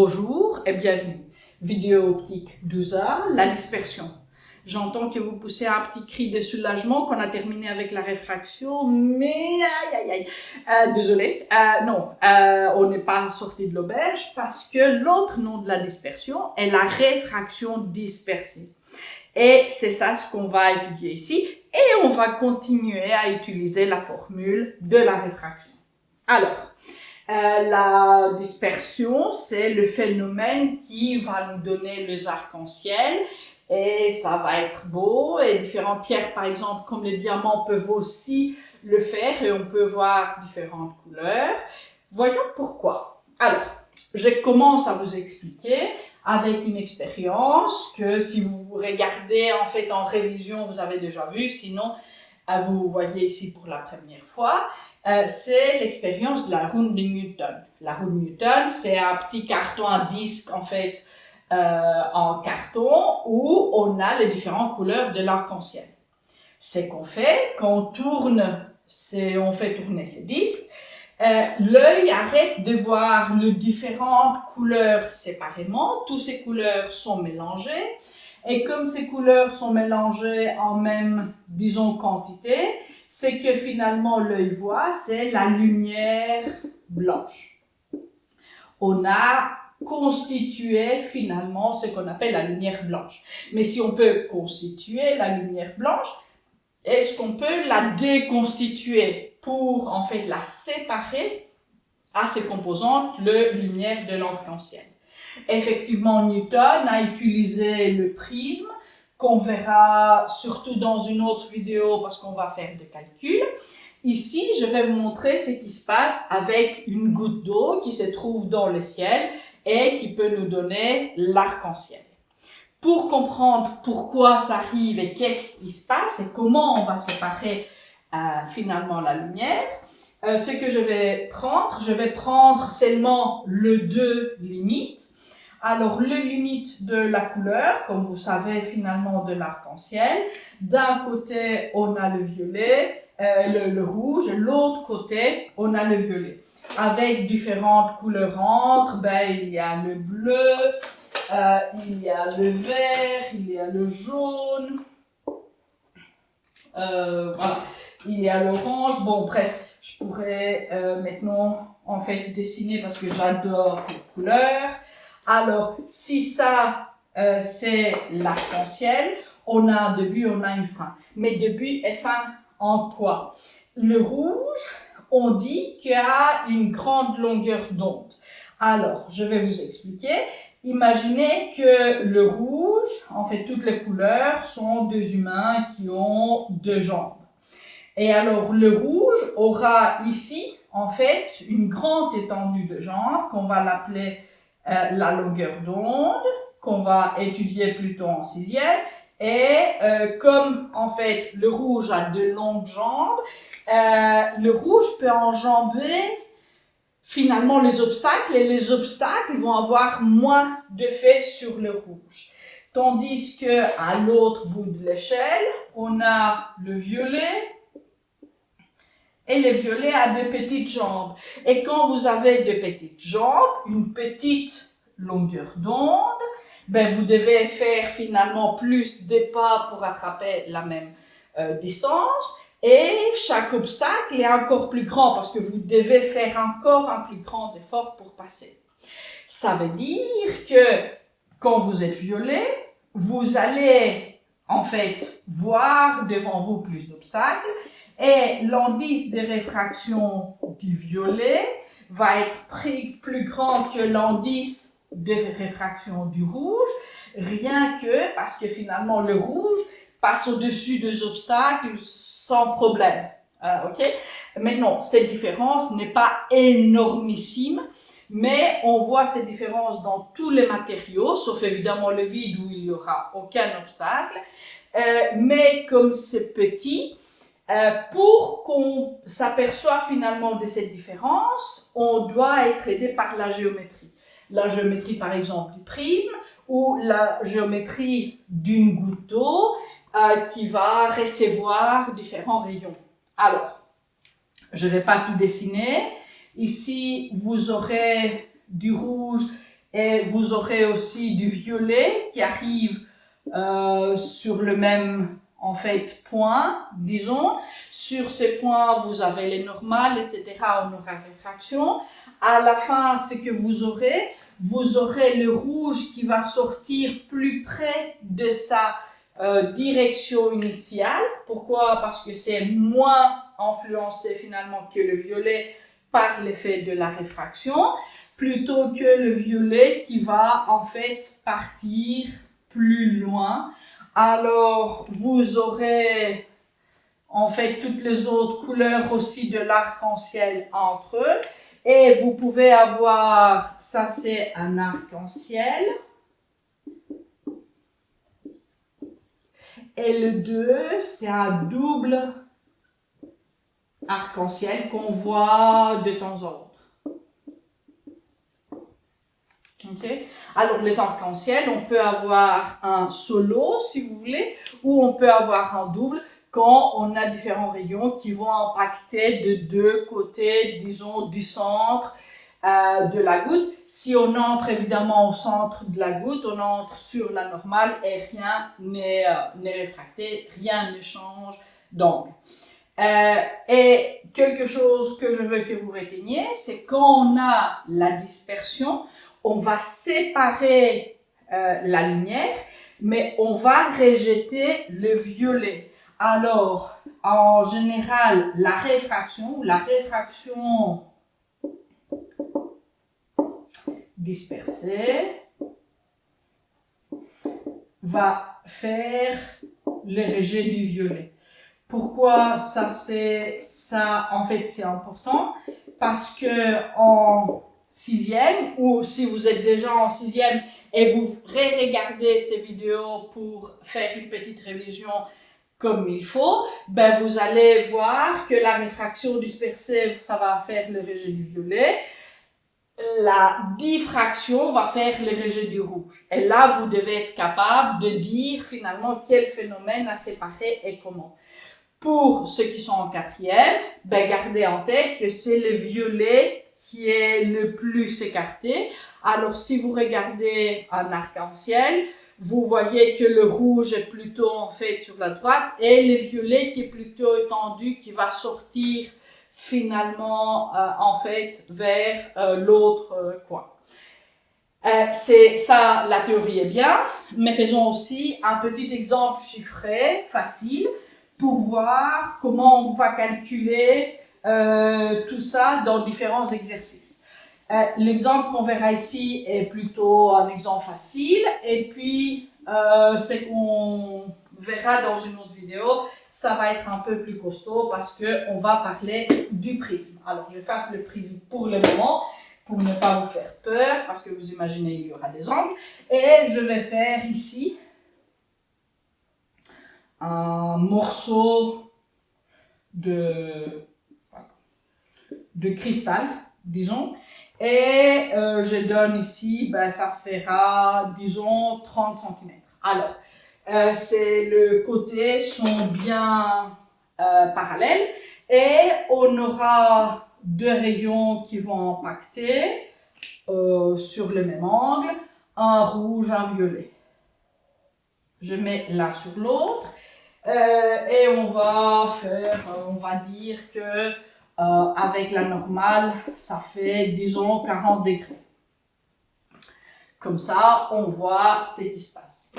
Bonjour et bienvenue. Vidéo optique 12A, la dispersion. J'entends que vous poussez un petit cri de soulagement qu'on a terminé avec la réfraction, mais désolé, non, on n'est pas sorti de l'auberge parce que l'autre nom de la dispersion est la réfraction dispersée. Et c'est ça ce qu'on va étudier ici et on va continuer à utiliser la formule de la réfraction. Alors, la dispersion, c'est le phénomène qui va nous donner les arcs-en-ciel et ça va être beau et différentes pierres, par exemple, comme les diamants peuvent aussi le faire et on peut voir différentes couleurs. Voyons pourquoi. Alors, je commence à vous expliquer avec une expérience que si vous regardez en fait en révision, vous avez déjà vu, sinon vous voyez ici pour la première fois. C'est l'expérience de la roue de Newton. La roue de Newton, c'est un petit carton, un disque en fait, en carton où on a les différentes couleurs de l'arc-en-ciel. C'est qu'on fait, quand on tourne, on fait tourner ces disques, l'œil arrête de voir les différentes couleurs séparément, toutes ces couleurs sont mélangées, et comme ces couleurs sont mélangées en même, disons, quantité, c'est que finalement l'œil voit, c'est la lumière blanche. On a constitué finalement ce qu'on appelle la lumière blanche. Mais si on peut constituer la lumière blanche, est-ce qu'on peut la déconstituer pour en fait la séparer à ses composantes, la lumière de l'arc-en-ciel? Effectivement, Newton a utilisé le prisme, qu'on verra surtout dans une autre vidéo parce qu'on va faire des calculs. Ici, je vais vous montrer ce qui se passe avec une goutte d'eau qui se trouve dans le ciel et qui peut nous donner l'arc-en-ciel. Pour comprendre pourquoi ça arrive et qu'est-ce qui se passe et comment on va séparer finalement la lumière, ce que je vais prendre seulement les deux limites. Alors, le limite de la couleur, comme vous savez finalement de l'arc-en-ciel, d'un côté on a le violet, le rouge, l'autre côté on a le violet. Avec différentes couleurs entre, il y a le bleu, il y a le vert, il y a le jaune, voilà, il y a l'orange. Bon, bref, je pourrais maintenant en fait dessiner parce que j'adore les couleurs. Alors, si ça, c'est l'arc-en-ciel, on a un début, on a une fin. Mais début et fin en quoi? Le rouge, on dit qu'il y a une grande longueur d'onde. Alors, je vais vous expliquer. Imaginez que le rouge, en fait, toutes les couleurs sont deux humains qui ont deux jambes. Et alors, le rouge aura ici, en fait, une grande étendue de jambes qu'on va l'appeler la longueur d'onde, qu'on va étudier plutôt en sixième. Et comme en fait le rouge a de longues jambes, le rouge peut enjamber finalement les obstacles et les obstacles vont avoir moins d'effet sur le rouge. Tandis que à l'autre bout de l'échelle, on a le violet. Et le violet a de petites jambes. Et quand vous avez de petites jambes, une petite longueur d'onde, vous devez faire finalement plus de pas pour attraper la même distance. Et chaque obstacle est encore plus grand parce que vous devez faire encore un plus grand effort pour passer. Ça veut dire que quand vous êtes violet, vous allez en fait voir devant vous plus d'obstacles. Et l'indice de réfraction du violet va être plus grand que l'indice de réfraction du rouge, rien que parce que finalement le rouge passe au-dessus des obstacles sans problème. Maintenant, cette différence n'est pas énormissime, mais on voit cette différence dans tous les matériaux, sauf évidemment le vide où il n'y aura aucun obstacle. Mais comme c'est petit, pour qu'on s'aperçoive finalement de cette différence, on doit être aidé par la géométrie. La géométrie par exemple du prisme ou la géométrie d'une goutte d'eau qui va recevoir différents rayons. Alors, je ne vais pas tout dessiner. Ici, vous aurez du rouge Et vous aurez aussi du violet qui arrive sur le même en fait point, disons. Sur ces points, vous avez les normales, etc. On aura réfraction. À la fin, ce que vous aurez le rouge qui va sortir plus près de sa direction initiale. Pourquoi? Parce que c'est moins influencé finalement que le violet par l'effet de la réfraction, plutôt que le violet qui va en fait partir plus loin. Alors, vous aurez en fait toutes les autres couleurs aussi de l'arc-en-ciel entre eux. Et vous pouvez avoir, ça c'est un arc-en-ciel. Et le 2, c'est un double arc-en-ciel qu'on voit de temps en temps. Okay. Alors les arcs-en-ciel, on peut avoir un solo si vous voulez, ou on peut avoir un double quand on a différents rayons qui vont impacter de deux côtés, disons du centre de la goutte. Si on entre évidemment au centre de la goutte, on entre sur la normale et rien n'est réfracté, rien ne change d'angle. Et quelque chose que je veux que vous reteniez, c'est quand on a la dispersion, on va séparer la lumière, mais on va rejeter le violet. Alors, en général, la réfraction dispersée va faire le rejet du violet. Pourquoi ça en fait c'est important? Parce que en sixième, ou si vous êtes déjà en sixième et vous regardez ces vidéos pour faire une petite révision comme il faut, ben vous allez voir que la réfraction dispersée, ça va faire le rejet du violet. La diffraction va faire le rejet du rouge. Et là, vous devez être capable de dire finalement quel phénomène a séparé et comment. Pour ceux qui sont en quatrième, ben gardez en tête que c'est le violet qui est le plus écarté. Alors si vous regardez un arc-en-ciel, vous voyez que le rouge est plutôt en fait sur la droite et le violet qui est plutôt étendu, qui va sortir finalement en fait vers l'autre coin. C'est ça, la théorie est bien, mais faisons aussi un petit exemple chiffré, facile, pour voir comment on va calculer tout ça dans différents exercices. L'exemple qu'on verra ici est plutôt un exemple facile, et puis ce qu'on verra dans une autre vidéo, ça va être un peu plus costaud parce qu'on va parler du prisme. Alors, je fasse le prisme pour le moment, pour ne pas vous faire peur, parce que vous imaginez il y aura des angles, et je vais faire ici un morceau de cristal, disons, et je donne ici, ben, ça fera, disons, 30 cm. Alors, les côtés sont bien parallèles, et on aura deux rayons qui vont impacter sur le même angle, un rouge, un violet. Je mets l'un sur l'autre. Et on va dire que avec la normale, ça fait disons 40 degrés. Comme ça, on voit ce qui se passe.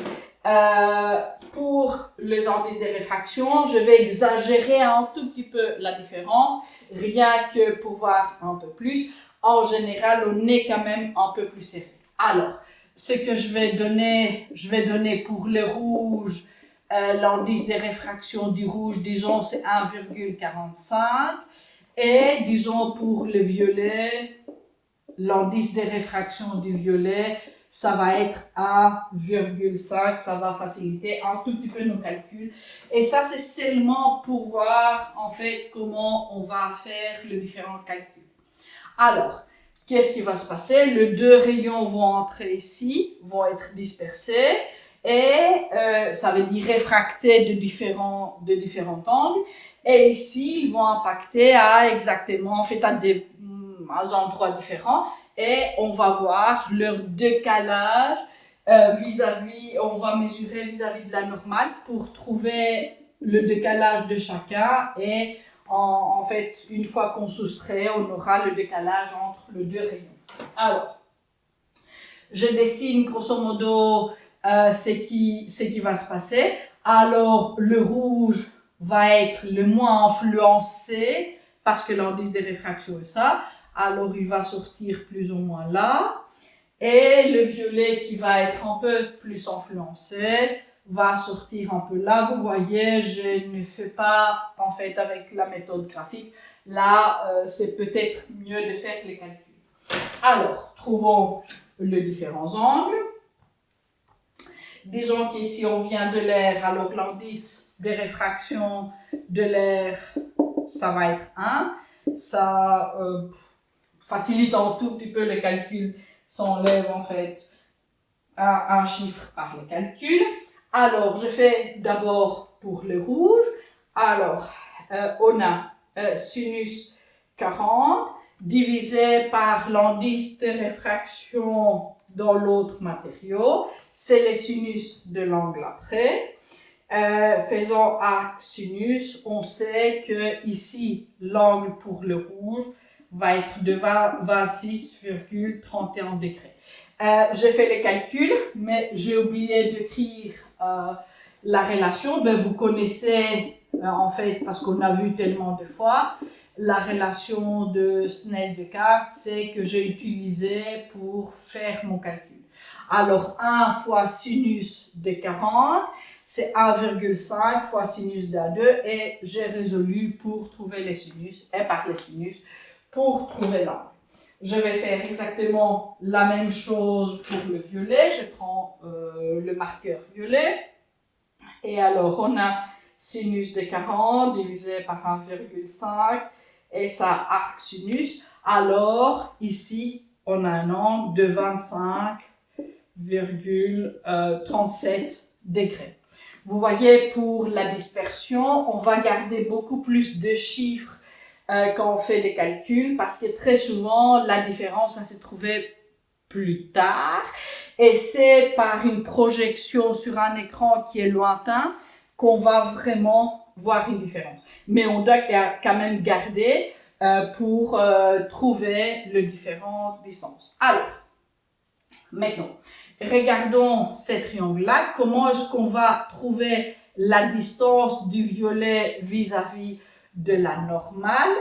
Pour les indices de réfraction, je vais exagérer un tout petit peu la différence, rien que pour voir un peu plus. En général, on est quand même un peu plus serré. Alors, ce que je vais donner pour le rouge, l'indice de réfraction du rouge, disons, c'est 1,45. Et disons pour le violet, l'indice de réfraction du violet, ça va être 1,5. Ça va faciliter un tout petit peu nos calculs. Et ça, c'est seulement pour voir, en fait, comment on va faire les différents calculs. Alors, qu'est-ce qui va se passer? Les deux rayons vont entrer ici, vont être dispersés. Et ça veut dire réfractés de différents angles. Et ici, ils vont impacter à exactement, en fait, à des endroits différents. et on va voir leur décalage on va mesurer vis-à-vis de la normale pour trouver le décalage de chacun et en fait, une fois qu'on soustrait, on aura le décalage entre les deux rayons. Alors, je dessine grosso modo ce qui va se passer. Alors, le rouge va être le moins influencé parce que l'indice de réfraction est ça. Alors, il va sortir plus ou moins là. Et le violet qui va être un peu plus influencé va sortir un peu là. Vous voyez, je ne fais pas en fait avec la méthode graphique. Là, c'est peut-être mieux de faire les calculs. Alors, trouvons les différents angles. Disons qu'ici on vient de l'air, alors l'indice de réfraction de l'air, ça va être 1. Ça facilite un tout petit peu le calcul, s'enlève en fait un chiffre par le calcul. Alors, je fais d'abord pour le rouge. Alors, on a sinus 40 divisé par l'indice de réfraction dans l'autre matériau. C'est le sinus de l'angle après. Faisant arc sinus, on sait que ici, l'angle pour le rouge va être de 26,31 degrés. J'ai fait les calculs, mais j'ai oublié d'écrire la relation. Ben, vous connaissez, en fait, parce qu'on a vu tellement de fois, la relation de Snell-Descartes, c'est que j'ai utilisé pour faire mon calcul. Alors, 1 fois sinus de 40, c'est 1,5 fois sinus d'A2 et j'ai résolu pour trouver les sinus et par les sinus pour trouver l'angle. Je vais faire exactement la même chose pour le violet. Je prends le marqueur violet. Et alors, on a sinus de 40 divisé par 1,5 et ça arc sinus. Alors, ici, on a un angle de 25,37 degrés. Vous voyez, pour la dispersion, on va garder beaucoup plus de chiffres quand on fait des calculs, parce que très souvent, la différence va se trouver plus tard. Et c'est par une projection sur un écran qui est lointain qu'on va vraiment voir une différence. Mais on doit quand même garder pour trouver les différentes distances. Alors, maintenant, regardons ce triangle-là. Comment est-ce qu'on va trouver la distance du violet vis-à-vis de la normale?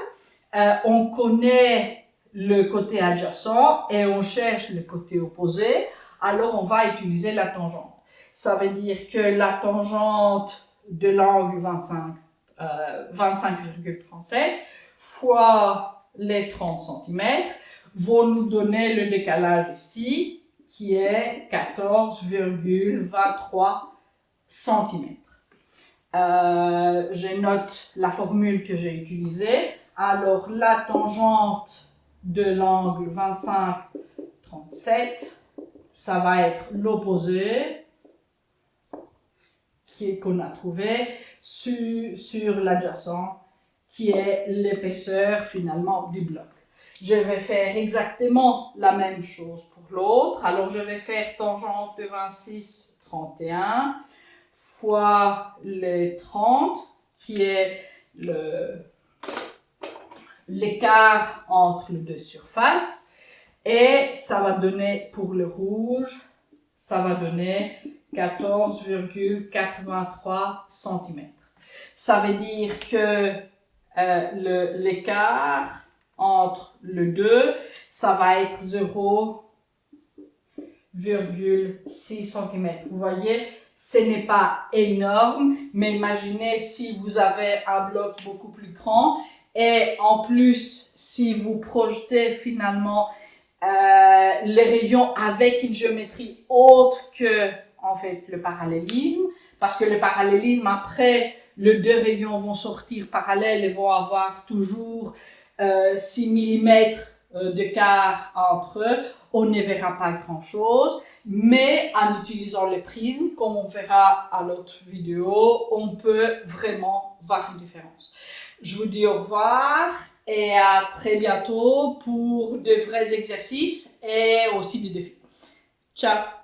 On connaît le côté adjacent et on cherche le côté opposé. Alors, on va utiliser la tangente. Ça veut dire que la tangente de l'angle 25,37 fois les 30 cm vont nous donner le décalage ici, qui est 14,23 cm. Je note la formule que j'ai utilisée. Alors, la tangente de l'angle 25,37, ça va être l'opposé qu'on a trouvé sur l'adjacent, qui est l'épaisseur finalement du bloc. Je vais faire exactement la même chose pour l'autre. Alors, je vais faire tangente de 26,31 fois les 30, qui est l'écart entre les deux surfaces. Et ça va donner, pour le rouge, ça va donner 14,83 cm. Ça veut dire que l'écart entre les deux, ça va être 0,6 cm. Vous voyez, ce n'est pas énorme, mais imaginez si vous avez un bloc beaucoup plus grand et en plus, si vous projetez finalement les rayons avec une géométrie autre que en fait le parallélisme, parce que le parallélisme, après, les deux rayons vont sortir parallèles et vont avoir toujours 6 mm d'écart entre eux, on ne verra pas grand-chose, mais en utilisant les prismes, comme on verra à l'autre vidéo, on peut vraiment voir une différence. Je vous dis au revoir et à très bientôt pour de vrais exercices et aussi des défis. Ciao!